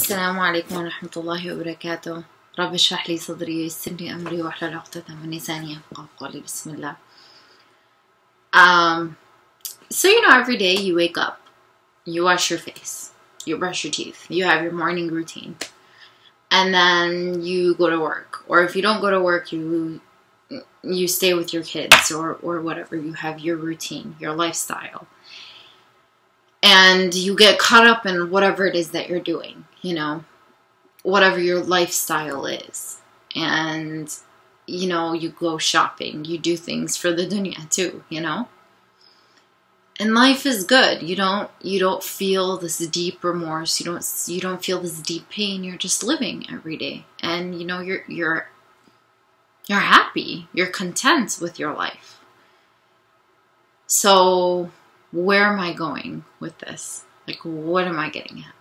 السلام عليكم ورحمة الله وبركاته. رب اشرح لي صدري ويسر لي أمري واحلل عقدة من لساني يفقهوا قولي. بسم الله. So every day you wake up, you wash your face, you brush your teeth, you have your morning routine, and then you go to work. Or if you don't go to work, you stay with your kids or whatever. You have your routine, your lifestyle. And you get caught up in whatever it is that you're doing, whatever your lifestyle is. And, you go shopping, you do things for the dunya too, And life is good. You don't feel this deep remorse. You don't feel this deep pain. You're just living every day. And, you're happy. You're content with your life. So where am I going with this? Like, what am I getting at?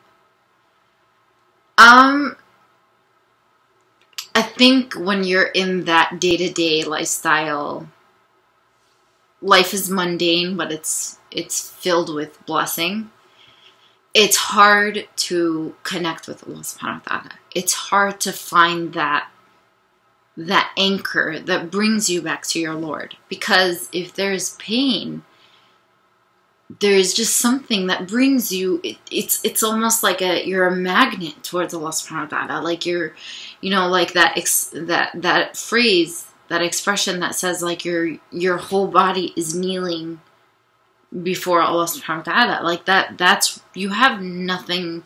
I think when you're in that day-to-day lifestyle, life is mundane, but it's filled with blessing. It's hard to connect with Allah SWT. It's hard to find that anchor that brings you back to your Lord. Because if there's pain, there's just something that brings you, it's almost like you're a magnet towards Allah SWT. Like you're, like that phrase, that expression that says like your whole body is kneeling before Allah SWT. Like that's, you have nothing,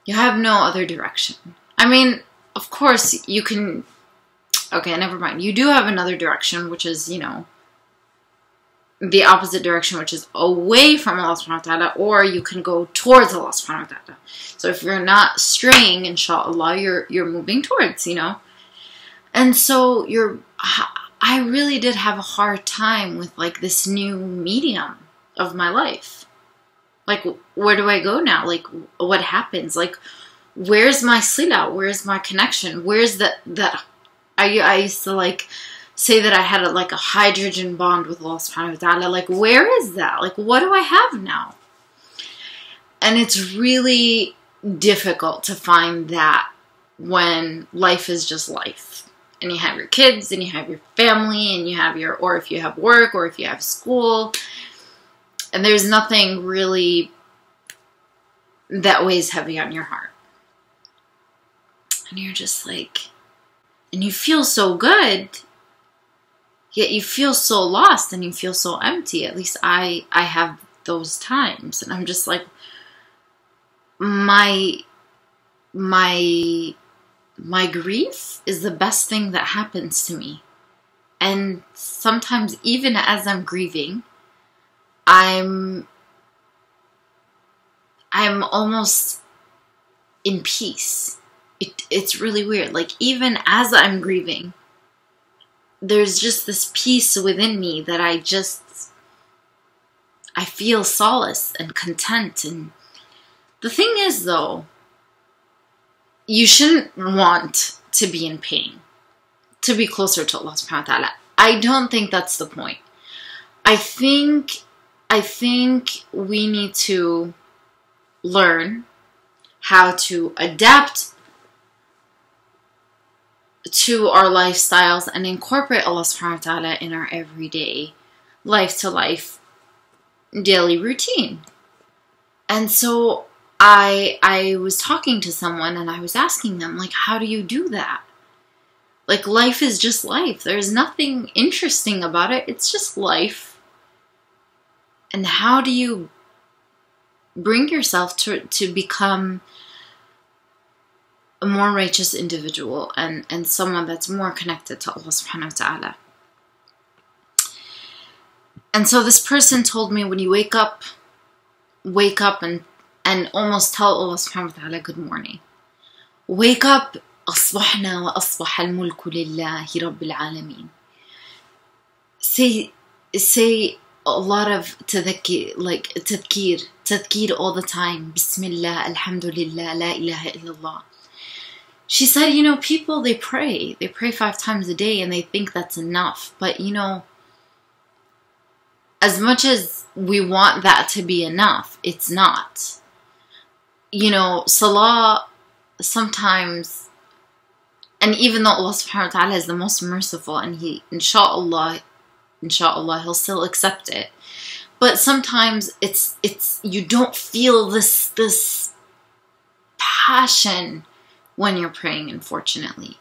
you have no other direction. I mean, of course you can, okay, never mind. You do have another direction, which is, the opposite direction, which is away from Allah subhanahu wa ta'ala, or you can go towards Allah subhanahu wa ta'ala. So if you're not straying, inshallah, you're moving towards, And so I really did have a hard time with like this new medium of my life. Like, where do I go now? Like, what happens? Like, where's my sila? Where's my connection? Where's that I used to like say that I had a hydrogen bond with Allah subhanahu wa ta'ala. Like, where is that? Like, what do I have now? And it's really difficult to find that when life is just life. And you have your kids, and you have your family, and you have or if you have work, or if you have school. And there's nothing really that weighs heavy on your heart. And you're just like, and you feel so good, yet you feel so lost and you feel so empty. At least I have those times. And I'm just like, my grief is the best thing that happens to me. And sometimes even as I'm grieving, I'm almost in peace. It's really weird. Like, even as I'm grieving, there's just this peace within me that I feel solace and content. And the thing is, though, you shouldn't want to be in pain, to be closer to Allah subhanahu wa ta'ala. I don't think that's the point. I think we need to learn how to adapt to our lifestyles and incorporate Allah subhanahu wa ta'ala in our everyday life-to-life daily routine. And so I was talking to someone and I was asking them, like, how do you do that? Like, life is just life. There's nothing interesting about it. It's just life. And how do you bring yourself to become a more righteous individual and someone that's more connected to Allah subhanahu wa ta'ala? And so this person told me, when you wake up and almost tell Allah subhanahu wa ta'ala good morning. Wake up, أصبحنا وأصبح الملك لله رب العالمين. Say a lot of tadhkir, like tadhkir all the time. Bismillah, alhamdulillah, la ilaha illallah. She said, people, they pray 5 times a day and they think that's enough. But, as much as we want that to be enough, it's not. you know, salah sometimes, and even though Allah subhanahu wa ta'ala is the most merciful, and He, inshallah, He'll still accept it. But sometimes it's you don't feel this passion when you're praying, unfortunately.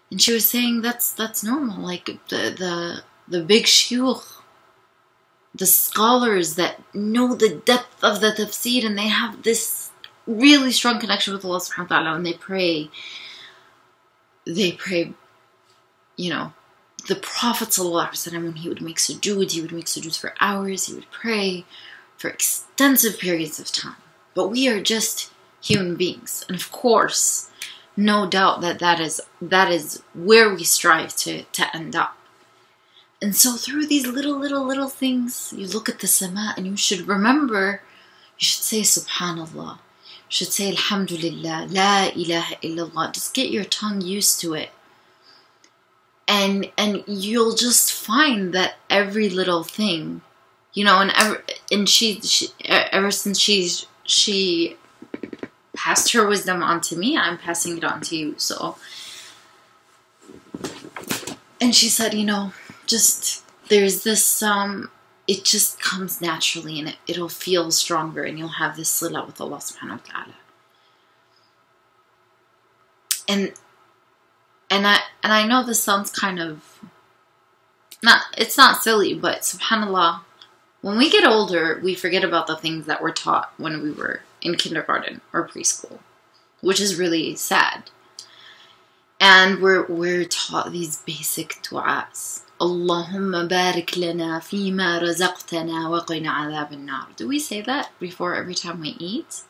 And she was saying that's normal. Like the big shuyukh, the scholars that know the depth of the tafsir, and they have this really strong connection with Allah subhanahu wa ta'ala when they pray, you know, the Prophet ﷺ, when he would make sujood for hours, he would pray for extensive periods of time. But we are just human beings. And of course, no doubt that is where we strive to end up. And so through these little things, you look at the sama, and you should remember, you should say Subhanallah, you should say Alhamdulillah, La ilaha illallah. Just get your tongue used to it. And you'll just find that every little thing, you know, and she ever since she passed her wisdom on to me, I'm passing it on to you. So, and she said, you know, just there's this it just comes naturally, and it'll feel stronger, and you'll have this sila with Allah subhanahu wa ta'ala. And I know this sounds kind of it's not silly, but subhanallah, when we get older, we forget about the things that were taught when we were in kindergarten or preschool, which is really sad. And we're taught these basic du'as. Allahumma barik lana fima razaqtana wa qina adhab an-nar. Do we say that before every time we eat?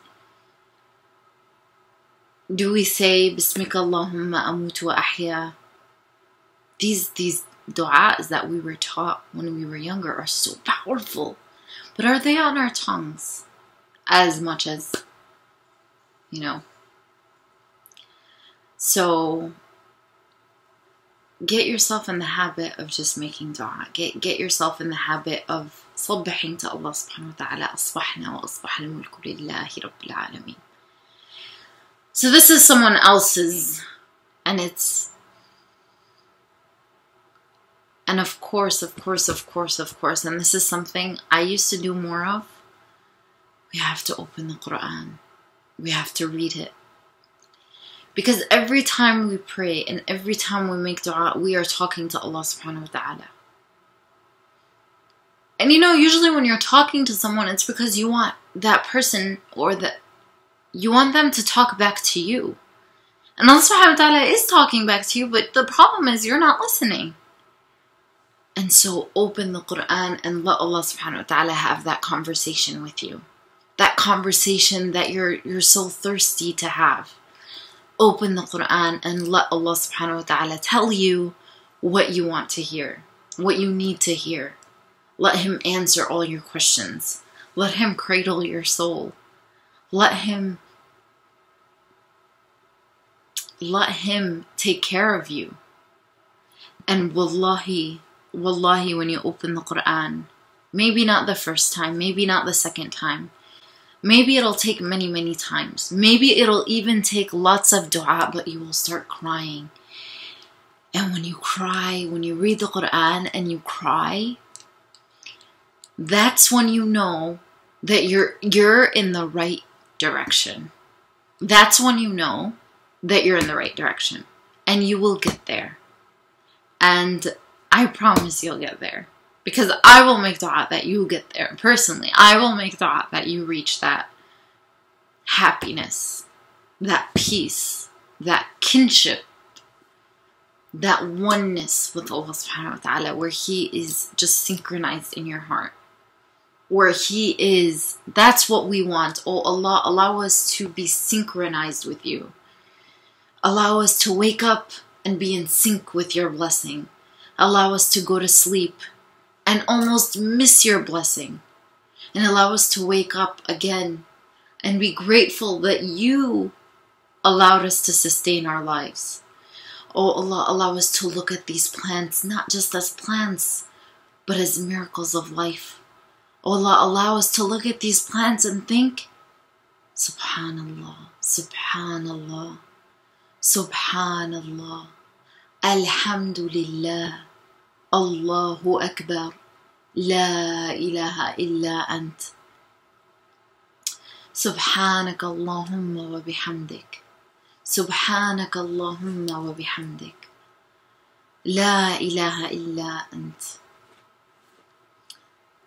Do we say Bismika Allahumma amutu wa ahya? These du'as that we were taught when we were younger are so powerful. But are they on our tongues as much as, you know? So get yourself in the habit of just making dua. Get yourself in the habit of sabbahin to Allah subhanahu wa ta'ala. Asbahna wa asbah al-mulku lillahi rabbil alameen. So this is someone else's, and of course, and this is something I used to do more of. We have to open the Quran. We have to read it. Because every time we pray and every time we make dua, we are talking to Allah subhanahu wa ta'ala. And you know, usually when you're talking to someone, it's because you want that person you want them to talk back to you. And Allah subhanahu wa ta'ala is talking back to you, but the problem is you're not listening. And so open the Quran and let Allah subhanahu wa ta'ala have that conversation with you. That conversation that you're so thirsty to have. Open the Quran and let Allah subhanahu wa ta'ala tell you what you want to hear, what you need to hear. Let Him answer all your questions. Let Him cradle your soul. Let Him take care of you. And wallahi, when you open the Quran, maybe not the first time, maybe not the second time, maybe it'll take many times, maybe it'll even take lots of dua, but you will start crying. And when you cry, when you read the Quran and you cry, that's when you know that you're in the right direction. That's when you know that you're in the right direction, and you will get there. And I promise you'll get there, because I will make dua that you get there. Personally, I will make dua that you reach that happiness, that peace, that kinship, that oneness with Allah subhanahu wa ta'ala, where He is just synchronized in your heart. Where He is, that's what we want. Oh Allah, allow us to be synchronized with you. Allow us to wake up and be in sync with your blessing. Allow us to go to sleep and almost miss your blessing. And allow us to wake up again and be grateful that you allowed us to sustain our lives. Oh Allah, allow us to look at these plants, not just as plants, but as miracles of life. Oh Allah, allow us to look at these plants and think, Subhanallah, Subhanallah, Subhanallah, Alhamdulillah, Allahu Akbar, La ilaha illa ant. Subhanaka Allahumma wa bihamdik. Subhanaka Allahumma wa bihamdik. La ilaha illa ant.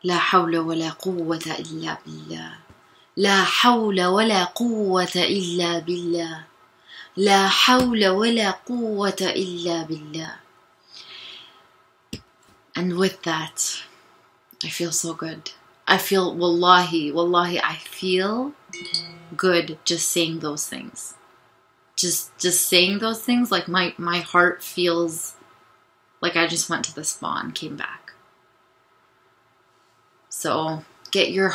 La hawla wa la quwwata illa billah. La hawla wa la quwwata illa billah. La hawla wa la quwwata illa billah. And with that, I feel so good. I feel, wallahi, I feel good just saying those things. Just saying those things, like my heart feels like I just went to the spa and came back. So get your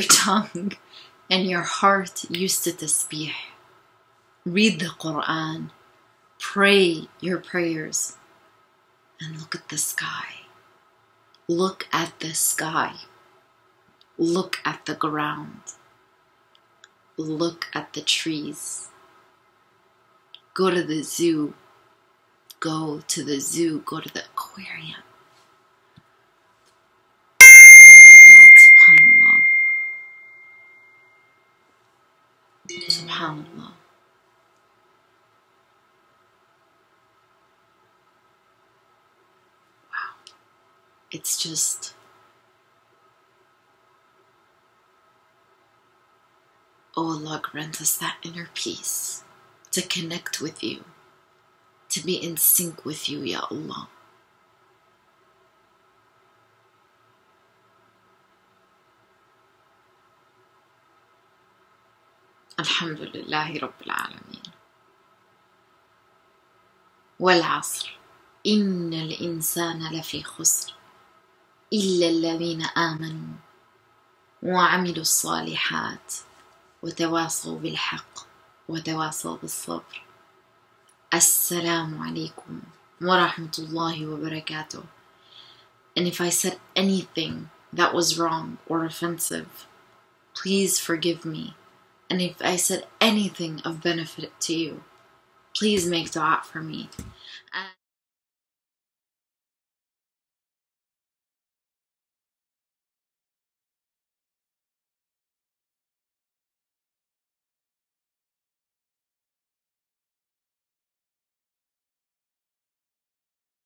tongue and your heart used to tasbih. Read the Quran. Pray your prayers. And look at the sky. Look at the sky. Look at the ground. Look at the trees. Go to the zoo. Go to the zoo. Go to the aquarium. Oh my God, subhanallah. Subhanallah. Wow. It's just, oh Allah, grant us that inner peace to connect with you, to be in sync with you, Ya Allah. Alhamdulillahi Rabbil Alameen. والعصر إن الإنسان لفي خسر إلا الذين آمنوا وعملوا الصالحات وتواصوا بالحق وتواصوا بالصبر. السلام عليكم ورحمة الله وبركاته. And if I said anything that was wrong or offensive, please forgive me. And if I said anything of benefit to you, please make dua for me.